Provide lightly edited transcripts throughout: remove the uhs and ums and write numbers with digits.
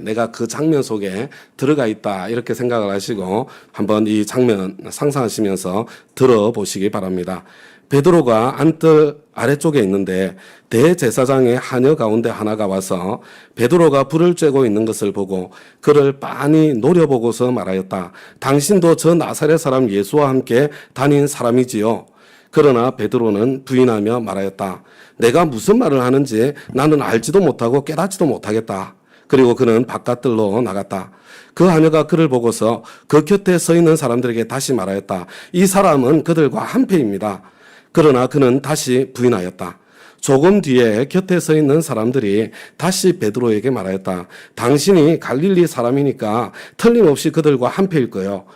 내가 그 장면 속에 들어가 있다 이렇게 생각을 하시고 한번 이 장면 상상하시면서 들어보시기 바랍니다. 베드로가 안뜰 아래쪽에 있는데 대제사장의 하녀 가운데 하나가 와서 베드로가 불을 쬐고 있는 것을 보고 그를 빤히 노려보고서 말하였다. 당신도 저 나사렛 사람 예수와 함께 다닌 사람이지요. 그러나 베드로는 부인하며 말하였다. 내가 무슨 말을 하는지 나는 알지도 못하고 깨닫지도 못하겠다. 그리고 그는 바깥들로 나갔다. 그 하녀가 그를 보고서 그 곁에 서 있는 사람들에게 다시 말하였다. 이 사람은 그들과 한패입니다. 그러나 그는 다시 부인하였다. 조금 뒤에 곁에 서 있는 사람들이 다시 베드로에게 말하였다. 당신이 갈릴리 사람이니까 틀림없이 그들과 한패일 거요.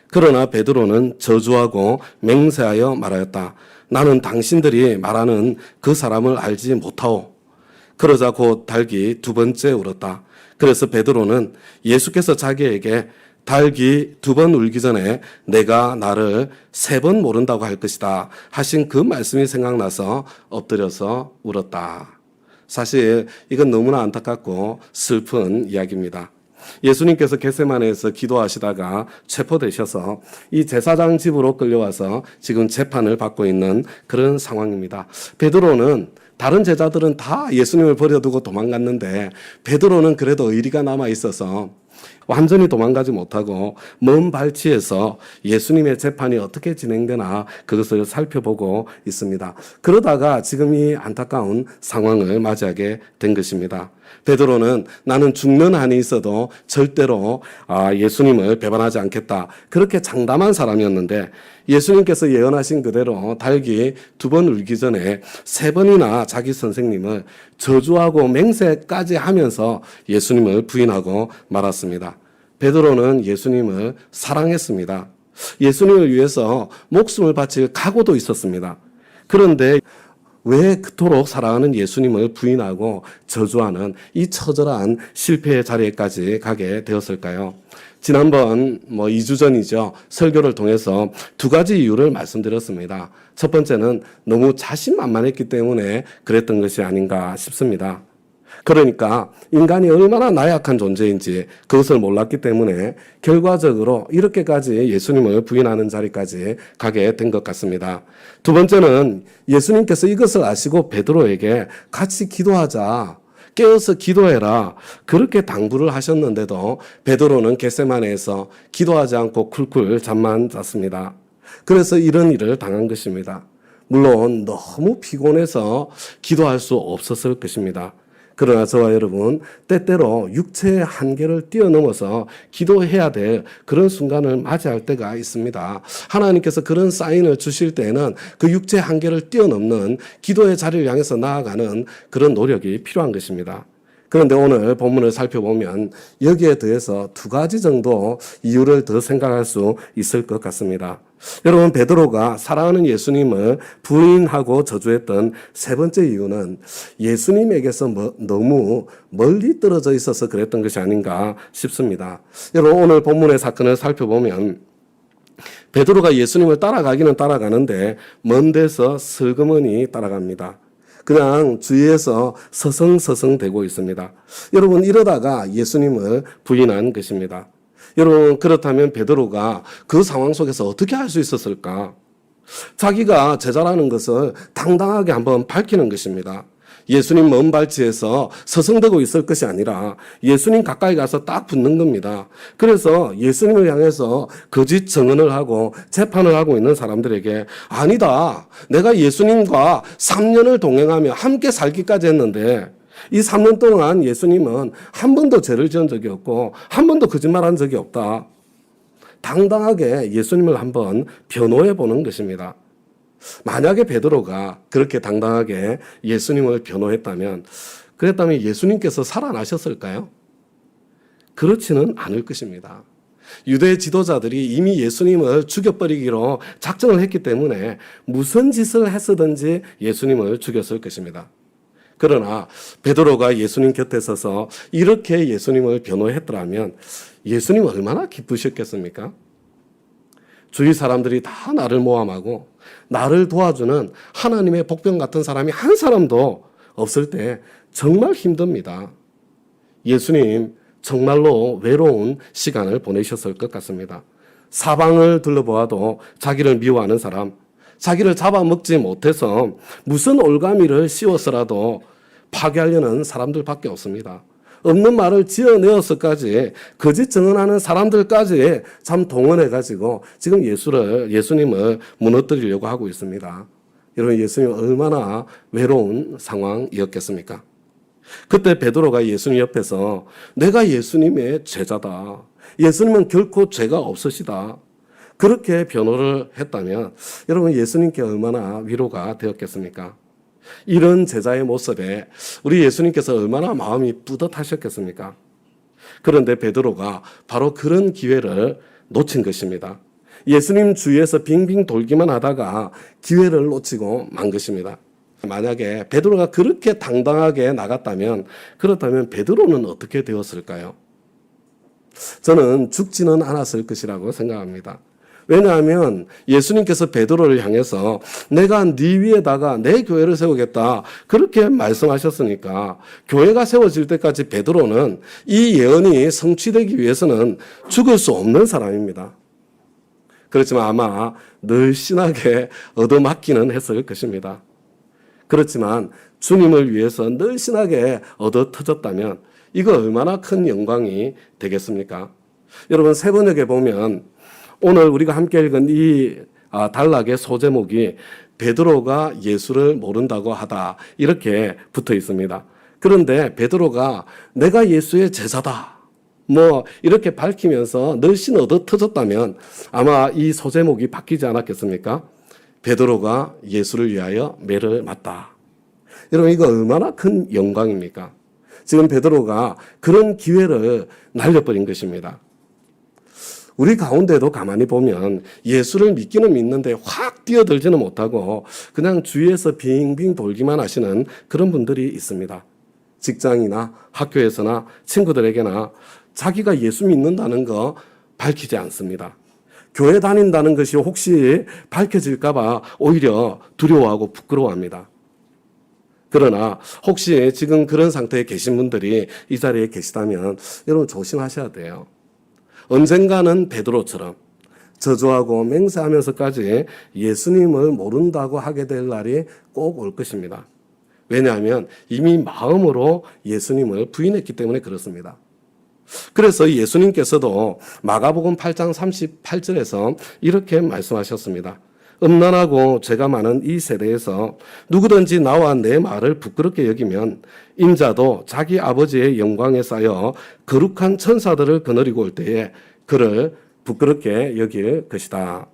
그러나 베드로는 저주하고 맹세하여 말하였다. 나는 당신들이 말하는 그 사람을 알지 못하오. 그러자 곧 닭이 두 번째 울었다. 그래서 베드로는 예수께서 자기에게 닭이 두 번 울기 전에 내가 나를 세 번 모른다고 할 것이다 하신 그 말씀이 생각나서 엎드려서 울었다. 사실 이건 너무나 안타깝고 슬픈 이야기입니다. 예수님께서 겟세마네에서 기도하시다가 체포되셔서 이 제사장 집으로 끌려와서 지금 재판을 받고 있는 그런 상황입니다. 베드로는 다른 제자들은 다 예수님을 버려두고 도망갔는데 베드로는 그래도 의리가 남아 있어서 완전히 도망가지 못하고 먼 발치에서 예수님의 재판이 어떻게 진행되나 그것을 살펴보고 있습니다. 그러다가 지금 이 안타까운 상황을 맞이하게 된 것입니다. 베드로는 나는 죽는 한이 있어도 절대로 예수님을 배반하지 않겠다. 그렇게 장담한 사람이었는데 예수님께서 예언하신 그대로 닭이 두 번 울기 전에 세 번이나 자기 선생님을 저주하고 맹세까지 하면서 예수님을 부인하고 말았습니다. 베드로는 예수님을 사랑했습니다. 예수님을 위해서 목숨을 바칠 각오도 있었습니다. 그런데 왜 그토록 사랑하는 예수님을 부인하고 저주하는 이 처절한 실패의 자리에까지 가게 되었을까요? 지난번 2주 전이죠. 설교를 통해서 두 가지 이유를 말씀드렸습니다. 첫 번째는 너무 자신만만했기 때문에 그랬던 것이 아닌가 싶습니다. 그러니까 인간이 얼마나 나약한 존재인지 그것을 몰랐기 때문에 결과적으로 이렇게까지 예수님을 부인하는 자리까지 가게 된 것 같습니다. 두 번째는 예수님께서 이것을 아시고 베드로에게 같이 기도하자. 깨어서 기도해라. 그렇게 당부를 하셨는데도 베드로는 겟세마네에서 기도하지 않고 쿨쿨 잠만 잤습니다. 그래서 이런 일을 당한 것입니다. 물론 너무 피곤해서 기도할 수 없었을 것입니다. 그러나 저와 여러분 때때로 육체의 한계를 뛰어넘어서 기도해야 될 그런 순간을 맞이할 때가 있습니다. 하나님께서 그런 사인을 주실 때에는 그 육체의 한계를 뛰어넘는 기도의 자리를 향해서 나아가는 그런 노력이 필요한 것입니다. 그런데 오늘 본문을 살펴보면 여기에 대해서 두 가지 정도 이유를 더 생각할 수 있을 것 같습니다. 여러분 베드로가 사랑하는 예수님을 부인하고 저주했던 세 번째 이유는 예수님에게서 너무 멀리 떨어져 있어서 그랬던 것이 아닌가 싶습니다. 여러분 오늘 본문의 사건을 살펴보면 베드로가 예수님을 따라가기는 따라가는데 먼 데서 슬그머니 따라갑니다. 그냥 주위에서 서성서성대고 있습니다. 여러분 이러다가 예수님을 부인한 것입니다. 여러분 그렇다면 베드로가 그 상황 속에서 어떻게 할 수 있었을까? 자기가 제자라는 것을 당당하게 한번 밝히는 것입니다. 예수님 먼 발치에서 서성대고 있을 것이 아니라 예수님 가까이 가서 딱 붙는 겁니다. 그래서 예수님을 향해서 거짓 증언을 하고 재판을 하고 있는 사람들에게 아니다. 내가 예수님과 3년을 동행하며 함께 살기까지 했는데 이 3년 동안 예수님은 한 번도 죄를 지은 적이 없고 한 번도 거짓말한 적이 없다. 당당하게 예수님을 한번 변호해 보는 것입니다. 만약에 베드로가 그렇게 당당하게 예수님을 변호했다면 그랬다면 예수님께서 살아나셨을까요? 그렇지는 않을 것입니다. 유대 지도자들이 이미 예수님을 죽여버리기로 작정을 했기 때문에 무슨 짓을 했으든지 예수님을 죽였을 것입니다. 그러나 베드로가 예수님 곁에 서서 이렇게 예수님을 변호했더라면 예수님 얼마나 기쁘셨겠습니까? 주위 사람들이 다 나를 모함하고 나를 도와주는 하나님의 복병 같은 사람이 한 사람도 없을 때 정말 힘듭니다. 예수님 정말로 외로운 시간을 보내셨을 것 같습니다. 사방을 둘러보아도 자기를 미워하는 사람, 자기를 잡아먹지 못해서 무슨 올가미를 씌워서라도 파괴하려는 사람들밖에 없습니다. 없는 말을 지어내어서까지 거짓 증언하는 사람들까지 참 동원해가지고 지금 예수님을 무너뜨리려고 하고 있습니다. 여러분, 예수님 얼마나 외로운 상황이었겠습니까? 그때 베드로가 예수님 옆에서 내가 예수님의 제자다. 예수님은 결코 죄가 없으시다. 그렇게 변호를 했다면 여러분, 예수님께 얼마나 위로가 되었겠습니까? 이런 제자의 모습에 우리 예수님께서 얼마나 마음이 뿌듯하셨겠습니까? 그런데 베드로가 바로 그런 기회를 놓친 것입니다. 예수님 주위에서 빙빙 돌기만 하다가 기회를 놓치고 만 것입니다. 만약에 베드로가 그렇게 당당하게 나갔다면, 그렇다면 베드로는 어떻게 되었을까요? 저는 죽지는 않았을 것이라고 생각합니다. 왜냐하면 예수님께서 베드로를 향해서 내가 네 위에다가 내 교회를 세우겠다 그렇게 말씀하셨으니까 교회가 세워질 때까지 베드로는 이 예언이 성취되기 위해서는 죽을 수 없는 사람입니다. 그렇지만 아마 늘씬하게 얻어맞기는 했을 것입니다. 그렇지만 주님을 위해서 늘씬하게 얻어터졌다면 이거 얼마나 큰 영광이 되겠습니까? 여러분, 세번역에 보면 오늘 우리가 함께 읽은 이 단락의 소제목이 베드로가 예수를 모른다고 하다 이렇게 붙어 있습니다. 그런데 베드로가 내가 예수의 제자다 이렇게 밝히면서 늘씬 얻어터졌다면 아마 이 소제목이 바뀌지 않았겠습니까? 베드로가 예수를 위하여 매를 맞다. 여러분, 이거 얼마나 큰 영광입니까? 지금 베드로가 그런 기회를 날려버린 것입니다. 우리 가운데도 가만히 보면 예수를 믿기는 믿는데 확 뛰어들지는 못하고 그냥 주위에서 빙빙 돌기만 하시는 그런 분들이 있습니다. 직장이나 학교에서나 친구들에게나 자기가 예수 믿는다는 거 밝히지 않습니다. 교회 다닌다는 것이 혹시 밝혀질까봐 오히려 두려워하고 부끄러워합니다. 그러나 혹시 지금 그런 상태에 계신 분들이 이 자리에 계시다면 여러분 조심하셔야 돼요. 언젠가는 베드로처럼 저주하고 맹세하면서까지 예수님을 모른다고 하게 될 날이 꼭 올 것입니다. 왜냐하면 이미 마음으로 예수님을 부인했기 때문에 그렇습니다. 그래서 예수님께서도 마가복음 8장 38절에서 이렇게 말씀하셨습니다. 음란하고 죄가 많은 이 세대에서 누구든지 나와 내 말을 부끄럽게 여기면 인자도 자기 아버지의 영광에 쌓여 거룩한 천사들을 거느리고 올 때에 그를 부끄럽게 여길 것이다.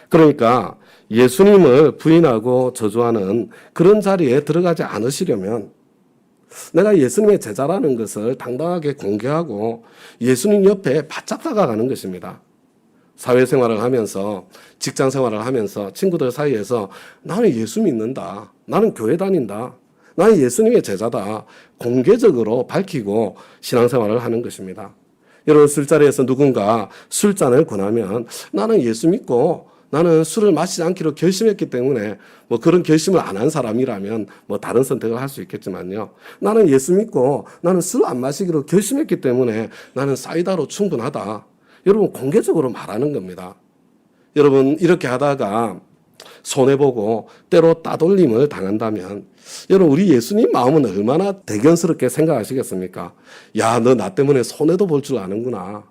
그러니까 예수님을 부인하고 저주하는 그런 자리에 들어가지 않으시려면 내가 예수님의 제자라는 것을 당당하게 공개하고 예수님 옆에 바짝 다가가는 것입니다. 사회생활을 하면서 직장생활을 하면서 친구들 사이에서 나는 예수 믿는다. 나는 교회 다닌다. 나는 예수님의 제자다. 공개적으로 밝히고 신앙생활을 하는 것입니다. 여러분, 술자리에서 누군가 술잔을 권하면 나는 예수 믿고 나는 술을 마시지 않기로 결심했기 때문에 그런 결심을 안 한 사람이라면 다른 선택을 할 수 있겠지만요. 나는 예수 믿고 나는 술 안 마시기로 결심했기 때문에 나는 사이다로 충분하다. 여러분, 공개적으로 말하는 겁니다. 여러분, 이렇게 하다가 손해보고 때로 따돌림을 당한다면 여러분, 우리 예수님 마음은 얼마나 대견스럽게 생각하시겠습니까? 야, 너 나 때문에 손해도 볼 줄 아는구나.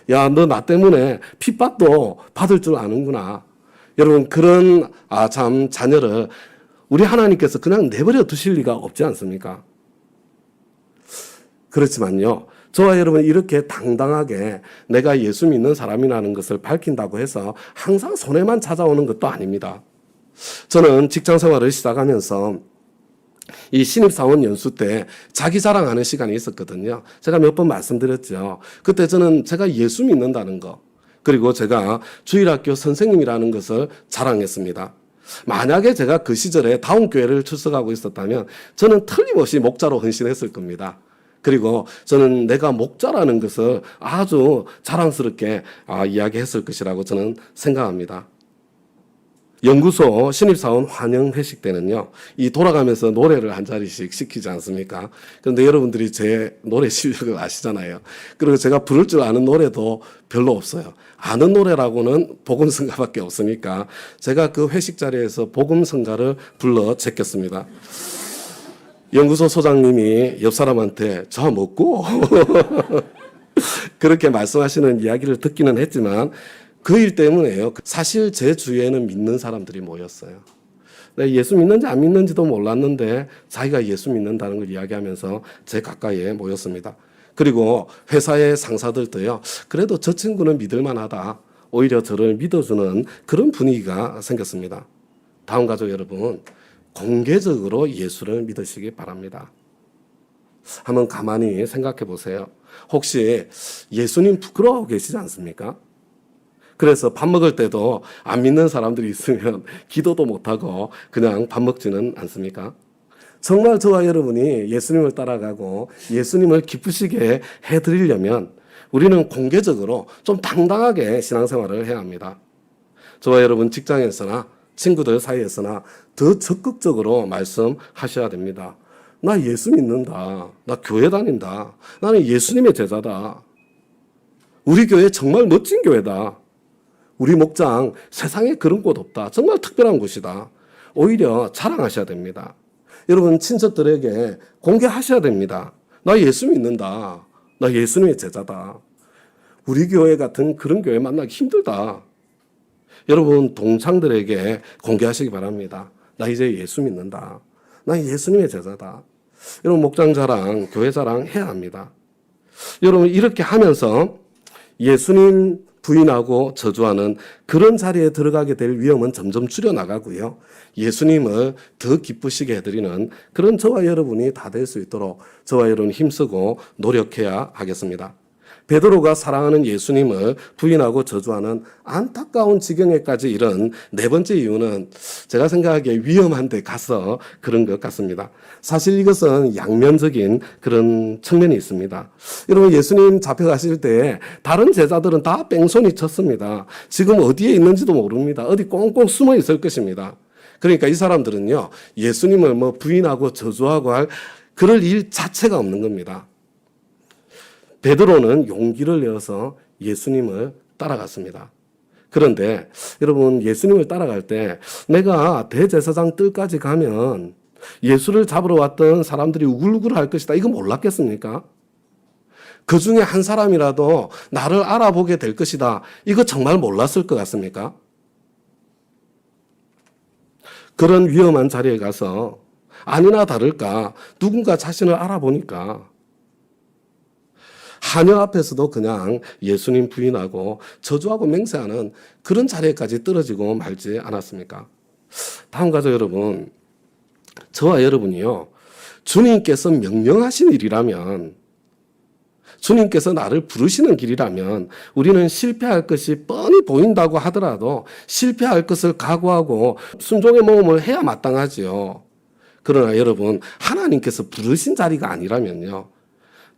야, 너 나 때문에 핍박도 받을 줄 아는구나. 여러분, 그런 참 자녀를 우리 하나님께서 그냥 내버려 두실 리가 없지 않습니까? 그렇지만요, 저와 여러분 이렇게 당당하게 내가 예수 믿는 사람이라는 것을 밝힌다고 해서 항상 손해만 찾아오는 것도 아닙니다. 저는 직장 생활을 시작하면서 이 신입사원 연수 때 자기 자랑하는 시간이 있었거든요. 제가 몇 번 말씀드렸죠. 그때 저는 제가 예수 믿는다는 거, 그리고 제가 주일학교 선생님이라는 것을 자랑했습니다. 만약에 제가 그 시절에 다운교회를 출석하고 있었다면 저는 틀림없이 목자로 헌신했을 겁니다. 그리고 저는 내가 목자라는 것을 아주 자랑스럽게 이야기했을 것이라고 저는 생각합니다. 연구소 신입사원 환영 회식 때는요, 이 돌아가면서 노래를 한 자리씩 시키지 않습니까? 그런데 여러분들이 제 노래 실력을 아시잖아요. 그리고 제가 부를 줄 아는 노래도 별로 없어요. 아는 노래라고는 복음성가밖에 없으니까 제가 그 회식 자리에서 복음성가를 불러 제꼈습니다. 연구소 소장님이 옆 사람한테 저 먹고 그렇게 말씀하시는 이야기를 듣기는 했지만 그 일 때문에요. 사실 제 주위에는 믿는 사람들이 모였어요. 예수 믿는지 안 믿는지도 몰랐는데 자기가 예수 믿는다는 걸 이야기하면서 제 가까이에 모였습니다. 그리고 회사의 상사들도요, 그래도 저 친구는 믿을만하다, 오히려 저를 믿어주는 그런 분위기가 생겼습니다. 다음 가족 여러분, 공개적으로 예수를 믿으시기 바랍니다. 한번 가만히 생각해 보세요. 혹시 예수님 부끄러워하고 계시지 않습니까? 그래서 밥 먹을 때도 안 믿는 사람들이 있으면 기도도 못하고 그냥 밥 먹지는 않습니까? 정말 저와 여러분이 예수님을 따라가고 예수님을 기쁘시게 해드리려면 우리는 공개적으로 좀 당당하게 신앙생활을 해야 합니다. 저와 여러분 직장에서나 친구들 사이에서나 더 적극적으로 말씀하셔야 됩니다. 나 예수 믿는다. 나 교회 다닌다. 나는 예수님의 제자다. 우리 교회 정말 멋진 교회다. 우리 목장 세상에 그런 곳 없다. 정말 특별한 곳이다. 오히려 자랑하셔야 됩니다. 여러분 친척들에게 공개하셔야 됩니다. 나 예수 믿는다. 나 예수님의 제자다. 우리 교회 같은 그런 교회 만나기 힘들다. 여러분 동창들에게 공개하시기 바랍니다. 나 이제 예수 믿는다. 나 예수님의 제자다. 여러분 목장 자랑, 교회 자랑 해야 합니다. 여러분 이렇게 하면서 예수님 부인하고 저주하는 그런 자리에 들어가게 될 위험은 점점 줄여나가고요. 예수님을 더 기쁘시게 해드리는 그런 저와 여러분이 다 될 수 있도록 저와 여러분 힘쓰고 노력해야 하겠습니다. 베드로가 사랑하는 예수님을 부인하고 저주하는 안타까운 지경에까지 이른 네 번째 이유는 제가 생각하기에 위험한 데 가서 그런 것 같습니다. 사실 이것은 양면적인 그런 측면이 있습니다. 여러분 예수님 잡혀가실 때 다른 제자들은 다 뺑소니 쳤습니다. 지금 어디에 있는지도 모릅니다. 어디 꽁꽁 숨어 있을 것입니다. 그러니까 이 사람들은요, 예수님을 뭐 부인하고 저주하고 할 그럴 일 자체가 없는 겁니다. 베드로는 용기를 내어서 예수님을 따라갔습니다. 그런데 여러분 예수님을 따라갈 때 내가 대제사장 뜰까지 가면 예수를 잡으러 왔던 사람들이 우글우글 할 것이다. 이거 몰랐겠습니까? 그 중에 한 사람이라도 나를 알아보게 될 것이다. 이거 정말 몰랐을 것 같습니까? 그런 위험한 자리에 가서 아니나 다를까 누군가 자신을 알아보니까 하녀 앞에서도 그냥 예수님 부인하고 저주하고 맹세하는 그런 자리에까지 떨어지고 말지 않았습니까? 다음 가족 여러분, 저와 여러분이요, 주님께서 명령하신 일이라면, 주님께서 나를 부르시는 길이라면 우리는 실패할 것이 뻔히 보인다고 하더라도 실패할 것을 각오하고 순종의 모험을 해야 마땅하지요. 그러나 여러분, 하나님께서 부르신 자리가 아니라면요,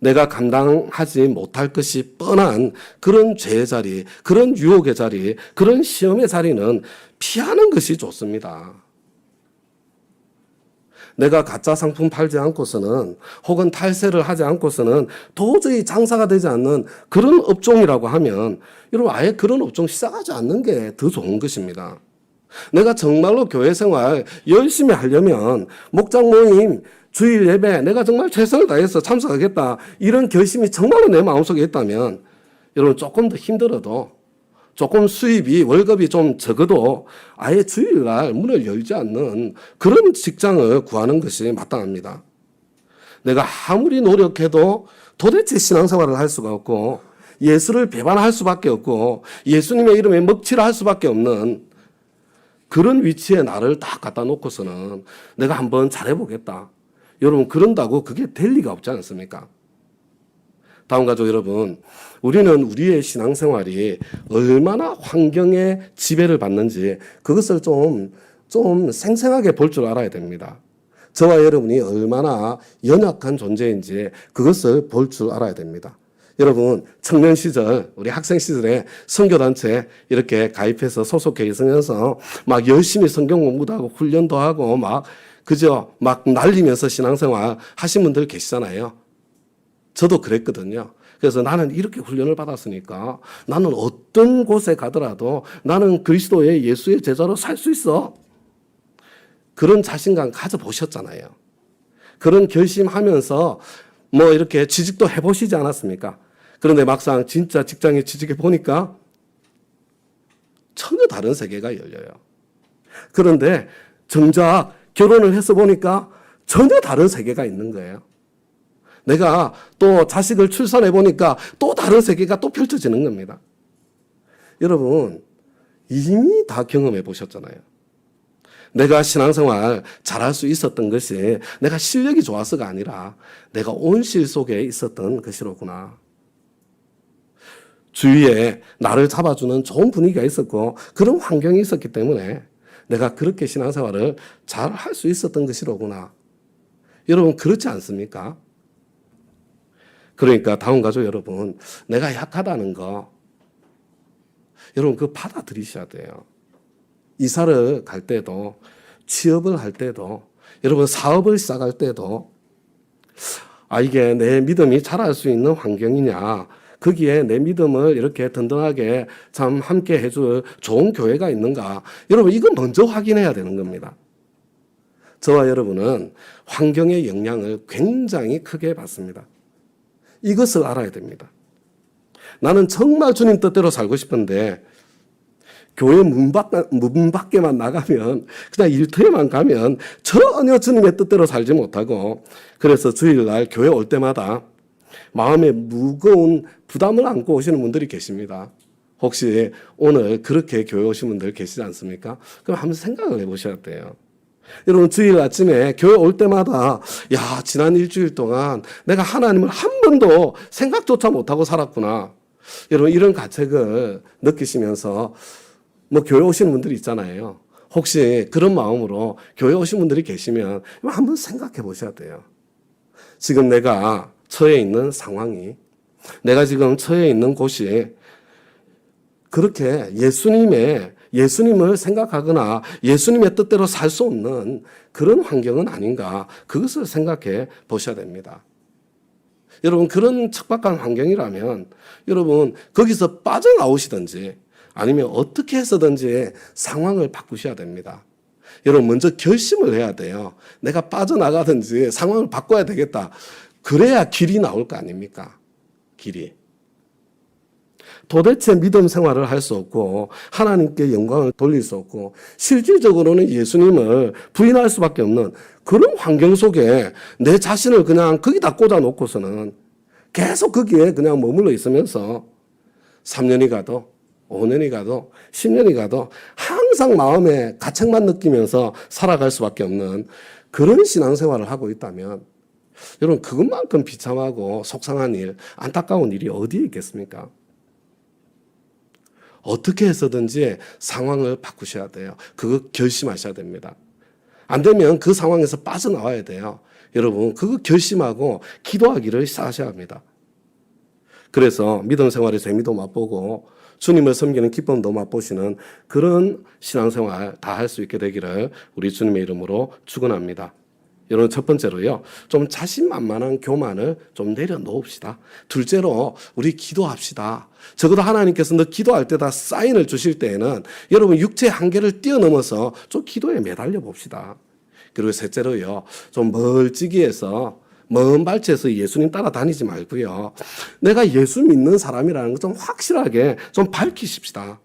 내가 감당하지 못할 것이 뻔한 그런 죄의 자리, 그런 유혹의 자리, 그런 시험의 자리는 피하는 것이 좋습니다. 내가 가짜 상품 팔지 않고서는 혹은 탈세를 하지 않고서는 도저히 장사가 되지 않는 그런 업종이라고 하면 여러분 아예 그런 업종 시작하지 않는 게 더 좋은 것입니다. 내가 정말로 교회 생활 열심히 하려면 목장 모임, 주일 예배 내가 정말 최선을 다해서 참석하겠다. 이런 결심이 정말로 내 마음속에 있다면 여러분 조금 더 힘들어도 조금 수입이 월급이 좀 적어도 아예 주일날 문을 열지 않는 그런 직장을 구하는 것이 마땅합니다. 내가 아무리 노력해도 도대체 신앙생활을 할 수가 없고 예수를 배반할 수밖에 없고 예수님의 이름에 먹칠을 할 수밖에 없는 그런 위치에 나를 딱 갖다 놓고서는 내가 한번 잘해보겠다. 여러분 그런다고 그게 될 리가 없지 않습니까? 다음 가족 여러분, 우리는 우리의 신앙생활이 얼마나 환경의 지배를 받는지 그것을 좀 생생하게 볼 줄 알아야 됩니다. 저와 여러분이 얼마나 연약한 존재인지 그것을 볼 줄 알아야 됩니다. 여러분 청년 시절 우리 학생 시절에 선교단체 이렇게 가입해서 소속해 있으면서 막 열심히 성경 공부도 하고 훈련도 하고 막 그저 막 날리면서 신앙생활 하신 분들 계시잖아요. 저도 그랬거든요. 그래서 나는 이렇게 훈련을 받았으니까 나는 어떤 곳에 가더라도 나는 그리스도의 예수의 제자로 살 수 있어. 그런 자신감 가져보셨잖아요. 그런 결심하면서 뭐 이렇게 취직도 해보시지 않았습니까? 그런데 막상 진짜 직장에 취직해 보니까 전혀 다른 세계가 열려요. 그런데 정작 결혼을 해서 보니까 전혀 다른 세계가 있는 거예요. 내가 또 자식을 출산해 보니까 또 다른 세계가 또 펼쳐지는 겁니다. 여러분, 이미 다 경험해 보셨잖아요. 내가 신앙생활 잘할 수 있었던 것이 내가 실력이 좋아서가 아니라 내가 온실 속에 있었던 것이로구나. 주위에 나를 잡아주는 좋은 분위기가 있었고 그런 환경이 있었기 때문에 내가 그렇게 신앙생활을 잘 할 수 있었던 것이로구나. 여러분 그렇지 않습니까? 그러니까 다운 가족 여러분, 내가 약하다는 거 여러분 그거 받아들이셔야 돼요. 이사를 갈 때도 취업을 할 때도 여러분 사업을 시작할 때도 이게 내 믿음이 자랄 수 있는 환경이냐, 거기에 내 믿음을 이렇게 든든하게 참 함께 해줄 좋은 교회가 있는가, 여러분 이거 먼저 확인해야 되는 겁니다. 저와 여러분은 환경의 영향을 굉장히 크게 받습니다. 이것을 알아야 됩니다. 나는 정말 주님 뜻대로 살고 싶은데 교회 문 밖에만 나가면 그냥 일터에만 가면 전혀 주님의 뜻대로 살지 못하고, 그래서 주일날 교회 올 때마다 마음에 무거운 부담을 안고 오시는 분들이 계십니다. 혹시 오늘 그렇게 교회 오신 분들 계시지 않습니까? 그럼 한번 생각을 해보셔야 돼요. 여러분 주일 아침에 교회 올 때마다 지난 일주일 동안 내가 하나님을 한 번도 생각조차 못하고 살았구나. 여러분 이런 가책을 느끼시면서 뭐 교회 오시는 분들이 있잖아요. 혹시 그런 마음으로 교회 오신 분들이 계시면 한번 생각해 보셔야 돼요. 지금 내가 처해 있는 상황이, 내가 지금 처해 있는 곳이 그렇게 예수님을 생각하거나 예수님의 뜻대로 살 수 없는 그런 환경은 아닌가, 그것을 생각해 보셔야 됩니다. 여러분 그런 척박한 환경이라면 여러분 거기서 빠져나오시든지 아니면 어떻게 해서든지 상황을 바꾸셔야 됩니다. 여러분 먼저 결심을 해야 돼요. 내가 빠져나가든지 상황을 바꿔야 되겠다. 그래야 길이 나올 거 아닙니까? 길이. 도대체 믿음 생활을 할 수 없고 하나님께 영광을 돌릴 수 없고 실질적으로는 예수님을 부인할 수밖에 없는 그런 환경 속에 내 자신을 그냥 거기다 꽂아 놓고서는 계속 거기에 그냥 머물러 있으면서 3년이 가도 5년이 가도 10년이 가도 항상 마음에 가책만 느끼면서 살아갈 수밖에 없는 그런 신앙생활을 하고 있다면 여러분 그것만큼 비참하고 속상한 일, 안타까운 일이 어디에 있겠습니까? 어떻게 해서든지 상황을 바꾸셔야 돼요. 그거 결심하셔야 됩니다. 안 되면 그 상황에서 빠져나와야 돼요. 여러분 그거 결심하고 기도하기를 시작하셔야 합니다. 그래서 믿음 생활의 재미도 맛보고 주님을 섬기는 기쁨도 맛보시는 그런 신앙생활 다 할 수 있게 되기를 우리 주님의 이름으로 축원합니다. 여러분 첫 번째로요, 좀 자신만만한 교만을 좀 내려놓읍시다. 둘째로 우리 기도합시다. 적어도 하나님께서 너 기도할 때다 사인을 주실 때에는 여러분 육체의 한계를 뛰어넘어서 좀 기도에 매달려 봅시다. 그리고 셋째로요, 좀 멀찍이에서 먼 발치에서 예수님 따라다니지 말고요, 내가 예수 믿는 사람이라는 것 좀 확실하게 좀 밝히십시다.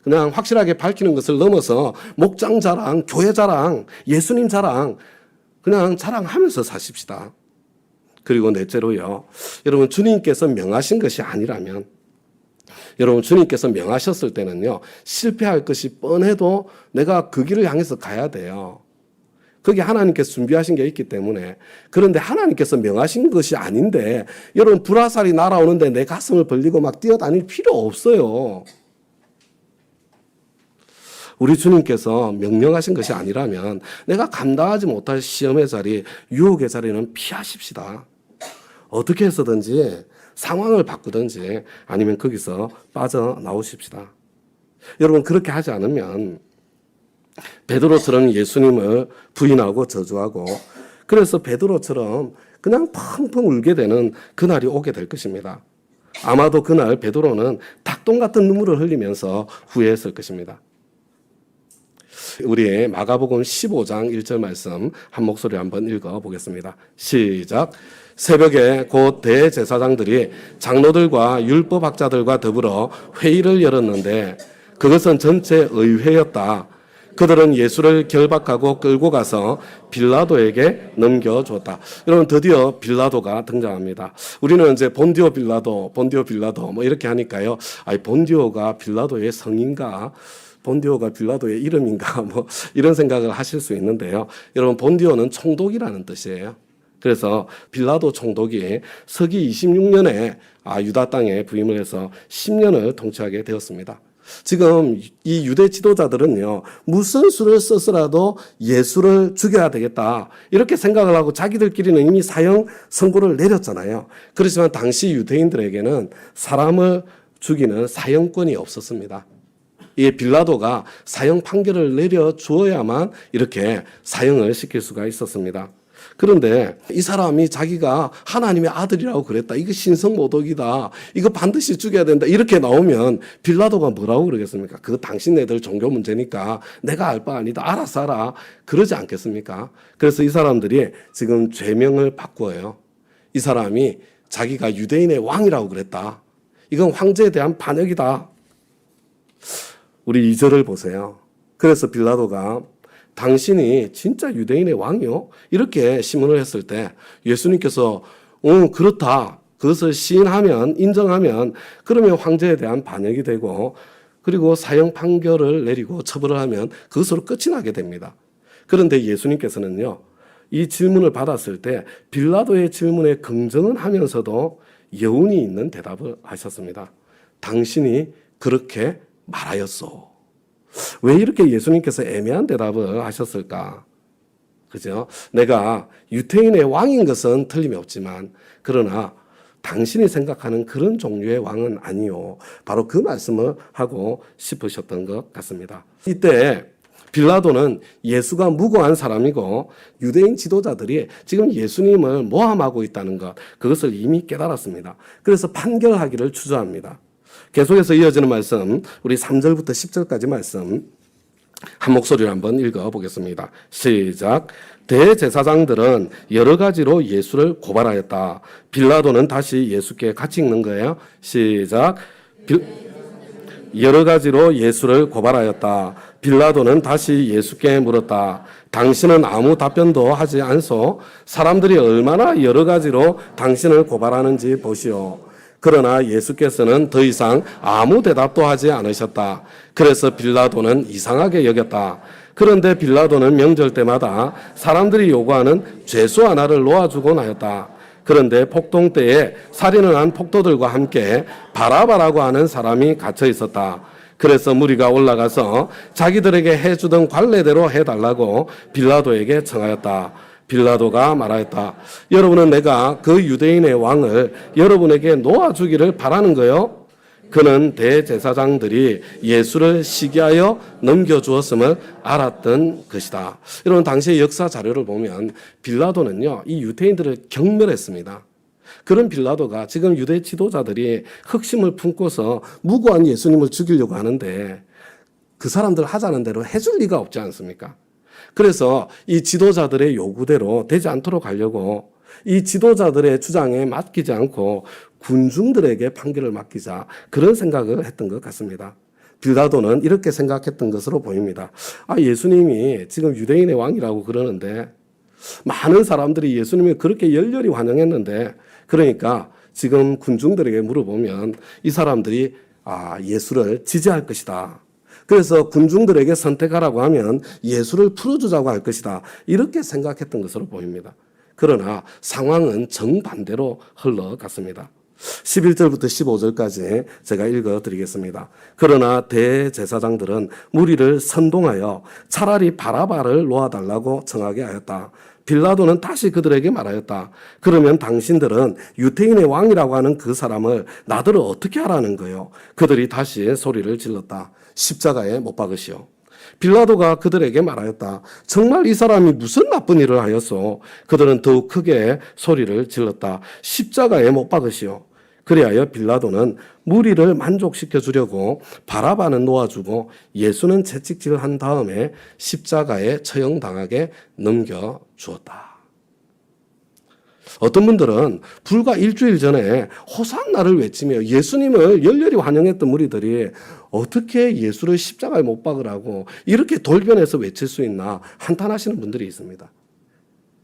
그냥 확실하게 밝히는 것을 넘어서 목장 자랑, 교회 자랑, 예수님 자랑 그냥 자랑하면서 사십시다. 그리고 넷째로요, 여러분 주님께서 명하신 것이 아니라면, 여러분 주님께서 명하셨을 때는요 실패할 것이 뻔해도 내가 그 길을 향해서 가야 돼요. 거기 하나님께서 준비하신 게 있기 때문에. 그런데 하나님께서 명하신 것이 아닌데 여러분 불화살이 날아오는데 내 가슴을 벌리고 막 뛰어다닐 필요 없어요. 우리 주님께서 명령하신 것이 아니라면 내가 감당하지 못할 시험의 자리, 유혹의 자리는 피하십시다. 어떻게 해서든지 상황을 바꾸든지 아니면 거기서 빠져나오십시다. 여러분, 그렇게 하지 않으면 베드로처럼 예수님을 부인하고 저주하고, 그래서 베드로처럼 그냥 펑펑 울게 되는 그날이 오게 될 것입니다. 아마도 그날 베드로는 닭똥 같은 눈물을 흘리면서 후회했을 것입니다. 우리 마가복음 15장 1절 말씀 한 목소리 한번 읽어보겠습니다. 시작. 새벽에 곧 대제사장들이 장로들과 율법학자들과 더불어 회의를 열었는데 그것은 전체 의회였다. 그들은 예수를 결박하고 끌고 가서 빌라도에게 넘겨주었다. 여러분, 드디어 빌라도가 등장합니다. 우리는 이제 본디오 빌라도 뭐 이렇게 하니까요. 본디오가 빌라도의 성인가? 본디오가 빌라도의 이름인가? 뭐 이런 생각을 하실 수 있는데요. 여러분, 본디오는 총독이라는 뜻이에요. 그래서 빌라도 총독이 서기 26년에 유다 땅에 부임을 해서 10년을 통치하게 되었습니다. 지금 이 유대 지도자들은요, 무슨 수를 써서라도 예수를 죽여야 되겠다, 이렇게 생각을 하고 자기들끼리는 이미 사형 선고를 내렸잖아요. 그렇지만 당시 유대인들에게는 사람을 죽이는 사형권이 없었습니다. 이 빌라도가 사형 판결을 내려 주어야만 이렇게 사형을 시킬 수가 있었습니다. 그런데 이 사람이 자기가 하나님의 아들이라고 그랬다, 이거 신성모독이다, 이거 반드시 죽여야 된다, 이렇게 나오면 빌라도가 뭐라고 그러겠습니까? 그거 당신네들 종교 문제니까 내가 알 바 아니다, 알아서 하라, 그러지 않겠습니까? 그래서 이 사람들이 지금 죄명을 바꾸어요. 이 사람이 자기가 유대인의 왕이라고 그랬다, 이건 황제에 대한 반역이다. 우리 2절을 보세요. 그래서 빌라도가 당신이 진짜 유대인의 왕이요? 이렇게 시문을 했을 때 예수님께서 그렇다, 그것을 시인하면, 인정하면, 그러면 황제에 대한 반역이 되고, 그리고 사형 판결을 내리고 처벌을 하면 그것으로 끝이 나게 됩니다. 그런데 예수님께서는요, 이 질문을 받았을 때 빌라도의 질문에 긍정은 하면서도 여운이 있는 대답을 하셨습니다. 당신이 그렇게 말하였소. 왜 이렇게 예수님께서 애매한 대답을 하셨을까? 그죠? 내가 유대인의 왕인 것은 틀림이 없지만, 그러나 당신이 생각하는 그런 종류의 왕은 아니요. 바로 그 말씀을 하고 싶으셨던 것 같습니다. 이때 빌라도는 예수가 무고한 사람이고 유대인 지도자들이 지금 예수님을 모함하고 있다는 것, 그것을 이미 깨달았습니다. 그래서 판결하기를 주저합니다. 계속해서 이어지는 말씀, 우리 3절부터 10절까지 말씀 한 목소리로 한번 읽어보겠습니다. 시작. 대제사장들은 여러 가지로 예수를 고발하였다. 빌라도는 다시 예수께 같이 읽는 거예요. 시작. 여러 가지로 예수를 고발하였다. 빌라도는 다시 예수께 물었다. 당신은 아무 답변도 하지 않소? 사람들이 얼마나 여러 가지로 당신을 고발하는지 보시오. 그러나 예수께서는 더 이상 아무 대답도 하지 않으셨다. 그래서 빌라도는 이상하게 여겼다. 그런데 빌라도는 명절 때마다 사람들이 요구하는 죄수 하나를 놓아주곤 하였다. 그런데 폭동 때에 살인을 한 폭도들과 함께 바라바라고 하는 사람이 갇혀 있었다. 그래서 무리가 올라가서 자기들에게 해주던 관례대로 해달라고 빌라도에게 청하였다. 빌라도가 말하였다. 여러분은 내가 그 유대인의 왕을 여러분에게 놓아주기를 바라는 거요? 그는 대제사장들이 예수를 시기하여 넘겨주었음을 알았던 것이다. 여러분, 당시의 역사 자료를 보면 빌라도는요, 이 유대인들을 경멸했습니다. 그런 빌라도가 지금 유대 지도자들이 흑심을 품고서 무고한 예수님을 죽이려고 하는데 그 사람들 하자는 대로 해줄 리가 없지 않습니까? 그래서 이 지도자들의 요구대로 되지 않도록 하려고 이 지도자들의 주장에 맡기지 않고 군중들에게 판결을 맡기자, 그런 생각을 했던 것 같습니다. 빌라도는 이렇게 생각했던 것으로 보입니다. 예수님이 지금 유대인의 왕이라고 그러는데 많은 사람들이 예수님을 그렇게 열렬히 환영했는데, 그러니까 지금 군중들에게 물어보면 이 사람들이 예수를 지지할 것이다. 그래서 군중들에게 선택하라고 하면 예수를 풀어주자고 할 것이다. 이렇게 생각했던 것으로 보입니다. 그러나 상황은 정반대로 흘러갔습니다. 11절부터 15절까지 제가 읽어드리겠습니다. 그러나 대제사장들은 무리를 선동하여 차라리 바라바를 놓아달라고 청하게 하였다. 빌라도는 다시 그들에게 말하였다. 그러면 당신들은 유대인의 왕이라고 하는 그 사람을 나더러 어떻게 하라는 거요? 그들이 다시 소리를 질렀다. 십자가에 못 박으시오. 빌라도가 그들에게 말하였다. 정말 이 사람이 무슨 나쁜 일을 하였소? 그들은 더욱 크게 소리를 질렀다. 십자가에 못 박으시오. 그리하여 빌라도는 무리를 만족시켜 주려고 바라바는 놓아주고 예수는 채찍질한 다음에 십자가에 처형당하게 넘겨주었다. 어떤 분들은 불과 일주일 전에 호산나를 외치며 예수님을 열렬히 환영했던 무리들이 어떻게 예수를 십자가에 못 박으라고 이렇게 돌변해서 외칠 수 있나 한탄하시는 분들이 있습니다.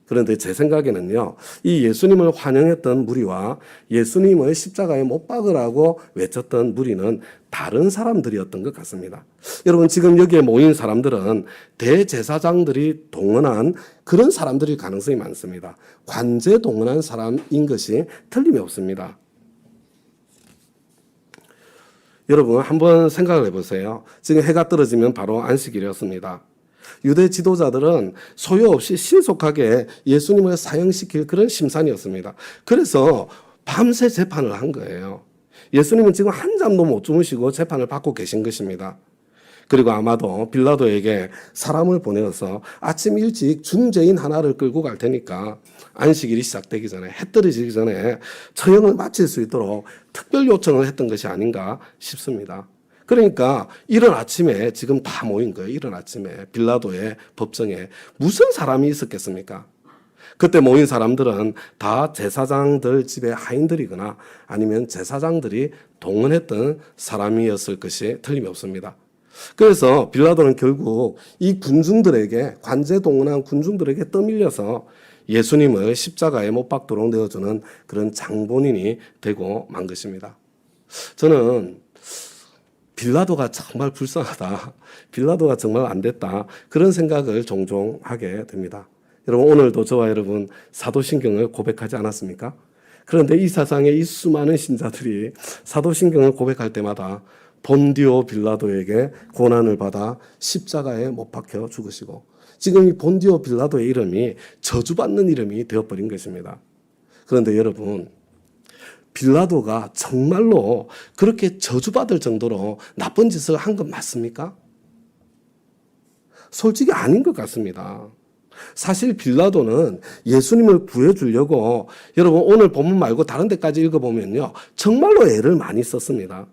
그런데 제 생각에는요, 이 예수님을 환영했던 무리와 예수님을 십자가에 못 박으라고 외쳤던 무리는 다른 사람들이었던 것 같습니다. 여러분, 지금 여기에 모인 사람들은 대제사장들이 동원한 그런 사람들일 가능성이 많습니다. 관제 동원한 사람인 것이 틀림이 없습니다. 여러분, 한번 생각을 해보세요. 지금 해가 떨어지면 바로 안식일이었습니다. 유대 지도자들은 소요없이 신속하게 예수님을 사형시킬 그런 심산이었습니다. 그래서 밤새 재판을 한 거예요. 예수님은 지금 한 잠도 못 주무시고 재판을 받고 계신 것입니다. 그리고 아마도 빌라도에게 사람을 보내어서 아침 일찍 중죄인 하나를 끌고 갈 테니까 안식일이 시작되기 전에, 해 떨어지기 전에 처형을 마칠 수 있도록 특별 요청을 했던 것이 아닌가 싶습니다. 그러니까 이른 아침에 지금 다 모인 거예요. 이른 아침에 빌라도의 법정에 무슨 사람이 있었겠습니까? 그때 모인 사람들은 다 제사장들 집의 하인들이거나 아니면 제사장들이 동원했던 사람이었을 것이 틀림이 없습니다. 그래서 빌라도는 결국 이 군중들에게, 관제 동원한 군중들에게 떠밀려서 예수님을 십자가에 못 박도록 내어주는 그런 장본인이 되고 만 것입니다. 저는 빌라도가 정말 불쌍하다. 빌라도가 정말 안 됐다. 그런 생각을 종종 하게 됩니다. 여러분, 오늘도 저와 여러분 사도신경을 고백하지 않았습니까? 그런데 이 세상의 이 수많은 신자들이 사도신경을 고백할 때마다 본디오 빌라도에게 고난을 받아 십자가에 못 박혀 죽으시고, 지금 이 본디오 빌라도의 이름이 저주받는 이름이 되어버린 것입니다. 그런데 여러분, 빌라도가 정말로 그렇게 저주받을 정도로 나쁜 짓을 한 건 맞습니까? 솔직히 아닌 것 같습니다. 사실 빌라도는 예수님을 구해주려고, 여러분 오늘 본문 말고 다른 데까지 읽어보면요, 정말로 애를 많이 썼습니다.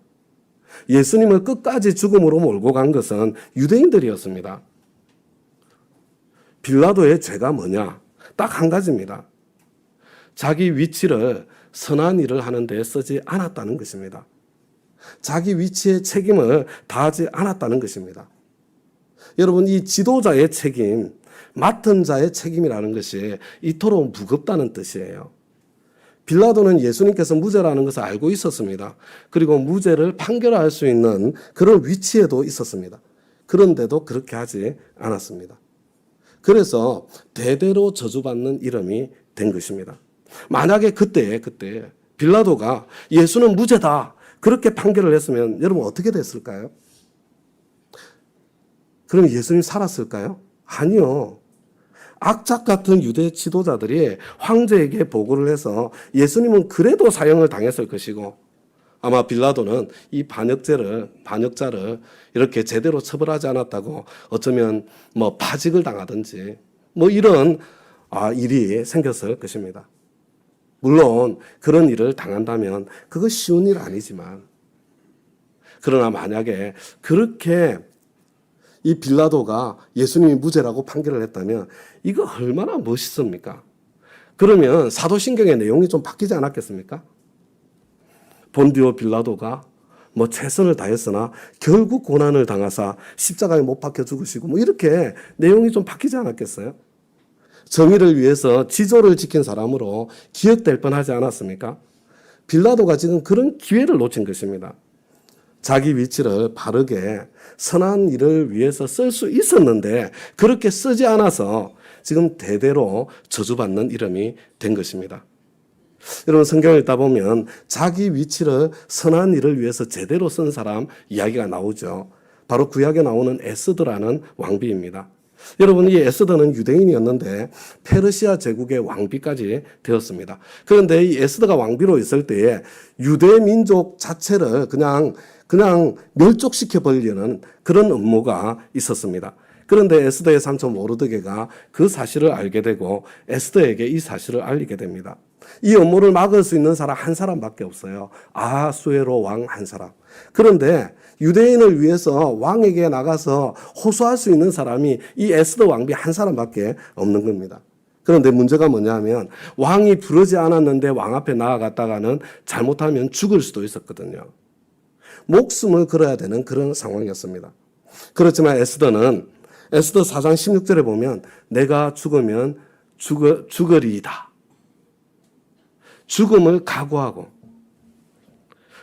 예수님을 끝까지 죽음으로 몰고 간 것은 유대인들이었습니다. 빌라도의 죄가 뭐냐? 딱 한 가지입니다. 자기 위치를 선한 일을 하는 데 쓰지 않았다는 것입니다. 자기 위치의 책임을 다하지 않았다는 것입니다. 여러분, 이 지도자의 책임, 맡은 자의 책임이라는 것이 이토록 무겁다는 뜻이에요. 빌라도는 예수님께서 무죄라는 것을 알고 있었습니다. 그리고 무죄를 판결할 수 있는 그런 위치에도 있었습니다. 그런데도 그렇게 하지 않았습니다. 그래서 대대로 저주받는 이름이 된 것입니다. 만약에 그때 빌라도가 예수는 무죄다 그렇게 판결을 했으면 여러분 어떻게 됐을까요? 그럼 예수님 살았을까요? 아니요. 악착 같은 유대 지도자들이 황제에게 보고를 해서 예수님은 그래도 사형을 당했을 것이고, 아마 빌라도는 이 반역자를 이렇게 제대로 처벌하지 않았다고 어쩌면 파직을 당하든지 이런 일이 생겼을 것입니다. 물론 그런 일을 당한다면 그거 쉬운 일 아니지만, 그러나 만약에 그렇게 이 빌라도가 예수님이 무죄라고 판결을 했다면 이거 얼마나 멋있습니까? 그러면 사도신경의 내용이 좀 바뀌지 않았겠습니까? 본디오 빌라도가 최선을 다했으나 결국 고난을 당하사 십자가에 못 박혀 죽으시고 이렇게 내용이 좀 바뀌지 않았겠어요? 정의를 위해서 지조를 지킨 사람으로 기억될 뻔하지 않았습니까? 빌라도가 지금 그런 기회를 놓친 것입니다. 자기 위치를 바르게 선한 일을 위해서 쓸 수 있었는데 그렇게 쓰지 않아서 지금 대대로 저주받는 이름이 된 것입니다. 여러분, 성경을 읽다 보면 자기 위치를 선한 일을 위해서 제대로 쓴 사람 이야기가 나오죠. 바로 구약에 나오는 에스더라는 왕비입니다. 여러분, 이 에스더는 유대인이었는데 페르시아 제국의 왕비까지 되었습니다. 그런데 이 에스더가 왕비로 있을 때에 유대 민족 자체를 그냥 멸족시켜 버리려는 그런 음모가 있었습니다. 그런데 에스더의 삼촌 모르드게가 그 사실을 알게 되고 에스더에게 이 사실을 알리게 됩니다. 이 음모를 막을 수 있는 사람 한 사람밖에 없어요. 아하수에로 왕 한 사람. 그런데 유대인을 위해서 왕에게 나가서 호소할 수 있는 사람이 이 에스더 왕비 한 사람밖에 없는 겁니다. 그런데 문제가 뭐냐면 왕이 부르지 않았는데 왕 앞에 나아갔다가는 잘못하면 죽을 수도 있었거든요. 목숨을 걸어야 되는 그런 상황이었습니다. 그렇지만 에스더는 에스더 4장 16절에 보면 내가 죽으면 죽으리이다. 죽음을 각오하고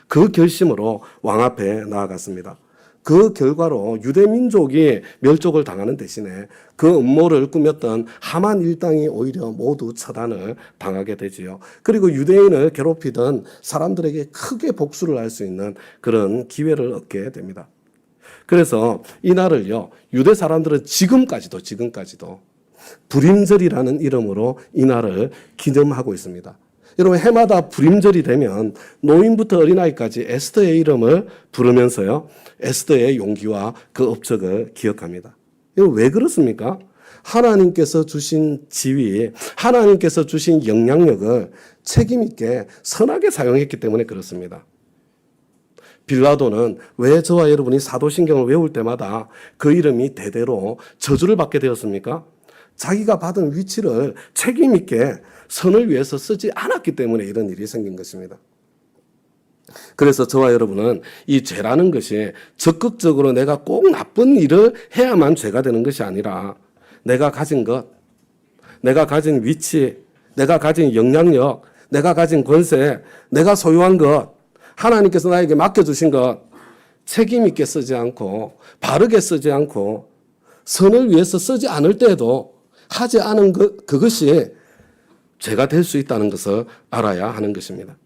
그 결심으로 왕 앞에 나아갔습니다. 그 결과로 유대 민족이 멸족을 당하는 대신에 그 음모를 꾸몄던 하만 일당이 오히려 모두 처단을 당하게 되지요. 그리고 유대인을 괴롭히던 사람들에게 크게 복수를 할 수 있는 그런 기회를 얻게 됩니다. 그래서 이 날을요, 유대 사람들은 지금까지도 불임절이라는 이름으로 이 날을 기념하고 있습니다. 여러분, 해마다 불임절이 되면 노인부터 어린아이까지 에스더의 이름을 부르면서요, 에스더의 용기와 그 업적을 기억합니다. 이거 왜 그렇습니까? 하나님께서 주신 지위, 하나님께서 주신 영향력을 책임있게 선하게 사용했기 때문에 그렇습니다. 빌라도는 왜 저와 여러분이 사도신경을 외울 때마다 그 이름이 대대로 저주를 받게 되었습니까? 자기가 받은 위치를 책임있게 선을 위해서 쓰지 않았기 때문에 이런 일이 생긴 것입니다. 그래서 저와 여러분은 이 죄라는 것이 적극적으로 내가 꼭 나쁜 일을 해야만 죄가 되는 것이 아니라 내가 가진 것, 내가 가진 위치, 내가 가진 영향력, 내가 가진 권세, 내가 소유한 것, 하나님께서 나에게 맡겨주신 것 책임 있게 쓰지 않고 바르게 쓰지 않고 선을 위해서 쓰지 않을 때에도 하지 않은 그것이 죄가 될 수 있다는 것을 알아야 하는 것입니다.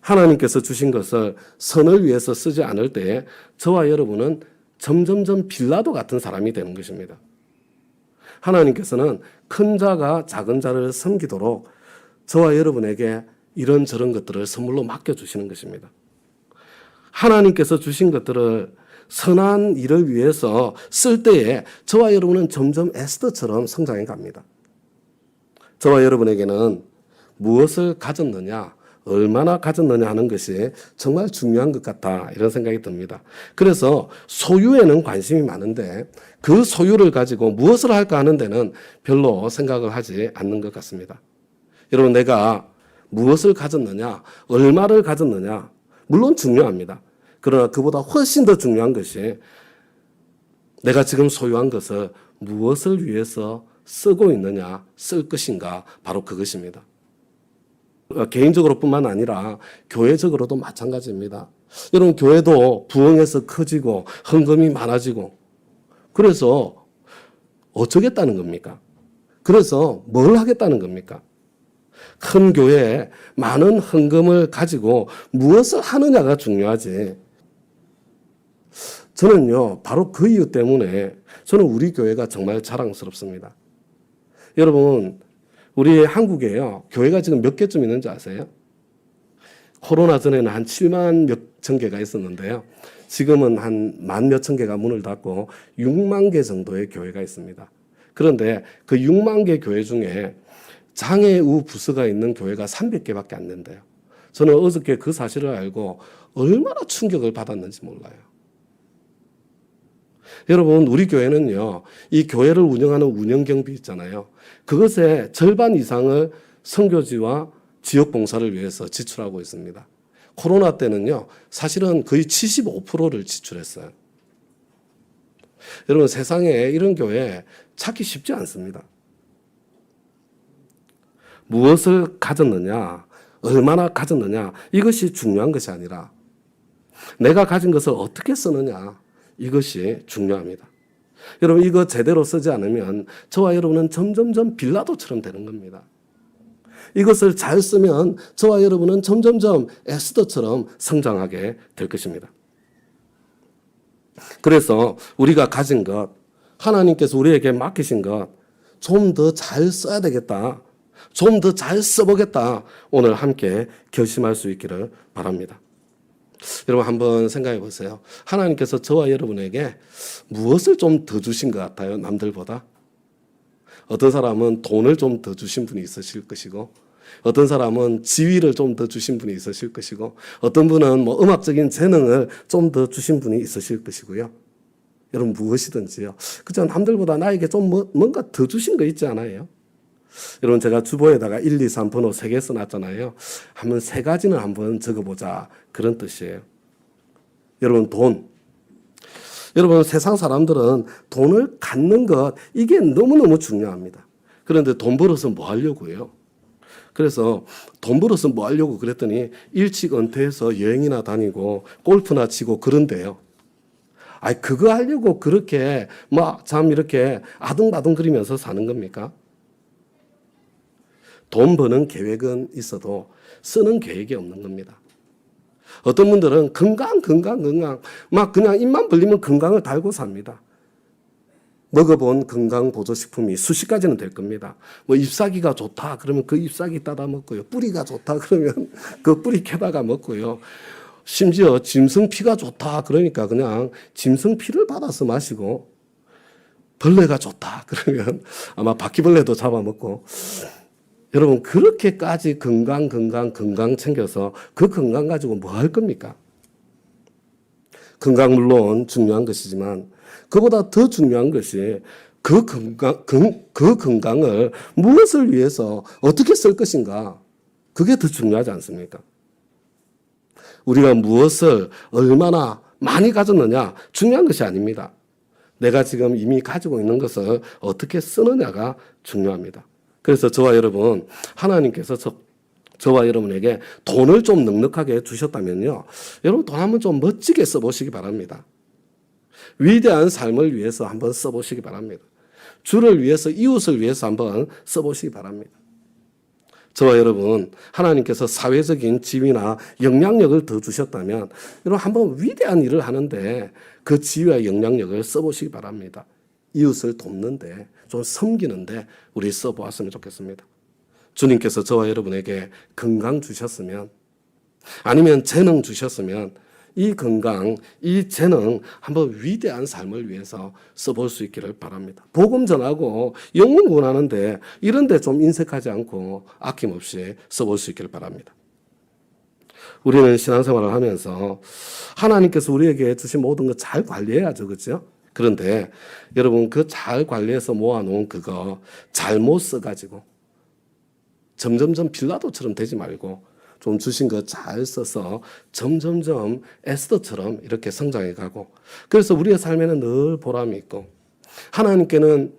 하나님께서 주신 것을 선을 위해서 쓰지 않을 때에 저와 여러분은 점점점 빌라도 같은 사람이 되는 것입니다. 하나님께서는 큰 자가 작은 자를 섬기도록 저와 여러분에게 이런저런 것들을 선물로 맡겨주시는 것입니다. 하나님께서 주신 것들을 선한 일을 위해서 쓸 때에 저와 여러분은 점점 에스더처럼 성장해 갑니다. 저와 여러분에게는 무엇을 가졌느냐, 얼마나 가졌느냐 하는 것이 정말 중요한 것 같다, 이런 생각이 듭니다. 그래서 소유에는 관심이 많은데 그 소유를 가지고 무엇을 할까 하는 데는 별로 생각을 하지 않는 것 같습니다. 여러분, 내가 무엇을 가졌느냐, 얼마를 가졌느냐, 물론 중요합니다. 그러나 그보다 훨씬 더 중요한 것이 내가 지금 소유한 것을 무엇을 위해서 쓰고 있느냐, 쓸 것인가, 바로 그것입니다. 개인적으로뿐만 아니라 교회적으로도 마찬가지입니다. 여러분, 교회도 부흥해서 커지고 헌금이 많아지고 그래서 어쩌겠다는 겁니까? 그래서 뭘 하겠다는 겁니까? 큰 교회에 많은 헌금을 가지고 무엇을 하느냐가 중요하지. 저는요, 바로 그 이유 때문에 저는 우리 교회가 정말 자랑스럽습니다. 여러분, 우리 한국에요, 교회가 지금 몇 개쯤 있는지 아세요? 코로나 전에는 한 7만 몇천 개가 있었는데요. 지금은 한 1만 몇천 개가 문을 닫고 6만 개 정도의 교회가 있습니다. 그런데 그 6만 개 교회 중에 장애우 부서가 있는 교회가 300개밖에 안 된대요. 저는 어저께 그 사실을 알고 얼마나 충격을 받았는지 몰라요. 여러분, 우리 교회는요, 이 교회를 운영하는 운영경비 있잖아요. 그것의 절반 이상을 선교지와 지역봉사를 위해서 지출하고 있습니다. 코로나 때는요, 사실은 거의 75%를 지출했어요. 여러분, 세상에 이런 교회 찾기 쉽지 않습니다. 무엇을 가졌느냐, 얼마나 가졌느냐, 이것이 중요한 것이 아니라 내가 가진 것을 어떻게 쓰느냐, 이것이 중요합니다. 여러분, 이거 제대로 쓰지 않으면 저와 여러분은 점점점 빌라도처럼 되는 겁니다. 이것을 잘 쓰면 저와 여러분은 점점점 에스더처럼 성장하게 될 것입니다. 그래서 우리가 가진 것, 하나님께서 우리에게 맡기신 것 좀 더 잘 써야 되겠다. 좀 더 잘 써보겠다. 오늘 함께 결심할 수 있기를 바랍니다. 여러분 한번 생각해 보세요. 하나님께서 저와 여러분에게 무엇을 좀 더 주신 것 같아요? 남들보다? 어떤 사람은 돈을 좀 더 주신 분이 있으실 것이고, 어떤 사람은 지위를 좀 더 주신 분이 있으실 것이고, 어떤 분은 뭐 음악적인 재능을 좀 더 주신 분이 있으실 것이고요. 여러분 무엇이든지요. 그저 남들보다 나에게 좀 뭔가 더 주신 거 있지 않아요? 여러분 제가 주보에다가 1, 2, 3 번호 3개 써놨잖아요. 한번 3가지는 한번 적어보자. 그런 뜻이에요. 여러분 돈. 여러분 세상 사람들은 돈을 갖는 것 이게 너무너무 중요합니다. 그런데 돈 벌어서 뭐 하려고요? 그래서 돈 벌어서 뭐 하려고 그랬더니 일찍 은퇴해서 여행이나 다니고 골프나 치고 그런데요. 아니 그거 하려고 그렇게 막 참 이렇게 아둥바둥거리면서 사는 겁니까? 돈 버는 계획은 있어도 쓰는 계획이 없는 겁니다. 어떤 분들은 건강 막 그냥 입만 벌리면 건강을 달고 삽니다. 먹어본 건강 보조식품이 수십 가지는 될 겁니다. 뭐 잎사귀가 좋다 그러면 그 잎사귀 따다 먹고요. 뿌리가 좋다 그러면 그 뿌리 캐다가 먹고요. 심지어 짐승피가 좋다 그러니까 그냥 짐승피를 받아서 마시고, 벌레가 좋다 그러면 아마 바퀴벌레도 잡아먹고, 여러분 그렇게까지 건강 챙겨서 그 건강 가지고 뭐 할 겁니까? 건강 물론 중요한 것이지만 그보다 더 중요한 것이 그 건강을 무엇을 위해서 어떻게 쓸 것인가, 그게 더 중요하지 않습니까? 우리가 무엇을 얼마나 많이 가졌느냐 중요한 것이 아닙니다. 내가 지금 이미 가지고 있는 것을 어떻게 쓰느냐가 중요합니다. 그래서 저와 여러분, 하나님께서 저와 여러분에게 돈을 좀 넉넉하게 주셨다면요, 여러분 돈 한번 좀 멋지게 써보시기 바랍니다. 위대한 삶을 위해서 한번 써보시기 바랍니다. 주를 위해서, 이웃을 위해서 한번 써보시기 바랍니다. 저와 여러분, 하나님께서 사회적인 지위나 영향력을 더 주셨다면 여러분 한번 위대한 일을 하는데 그 지위와 영향력을 써보시기 바랍니다. 이웃을 돕는데, 좀 섬기는데 우리 써보았으면 좋겠습니다. 주님께서 저와 여러분에게 건강 주셨으면, 아니면 재능 주셨으면 이 건강, 이 재능 한번 위대한 삶을 위해서 써볼 수 있기를 바랍니다. 복음 전하고 영혼 구원하는데 이런 데 좀 인색하지 않고 아낌없이 써볼 수 있기를 바랍니다. 우리는 신앙생활을 하면서 하나님께서 우리에게 주신 모든 거 잘 관리해야죠. 그렇죠? 그런데 여러분 그 잘 관리해서 모아놓은 그거 잘못 써가지고 점점점 빌라도처럼 되지 말고 좀 주신 거 잘 써서 점점점 에스더처럼 이렇게 성장해 가고, 그래서 우리의 삶에는 늘 보람이 있고 하나님께는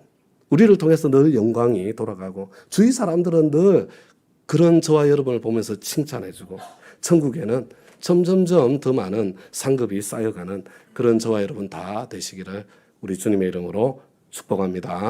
우리를 통해서 늘 영광이 돌아가고 주위 사람들은 늘 그런 저와 여러분을 보면서 칭찬해 주고 천국에는 점점점 더 많은 상급이 쌓여가는 그런 저와 여러분 다 되시기를 우리 주님의 이름으로 축복합니다.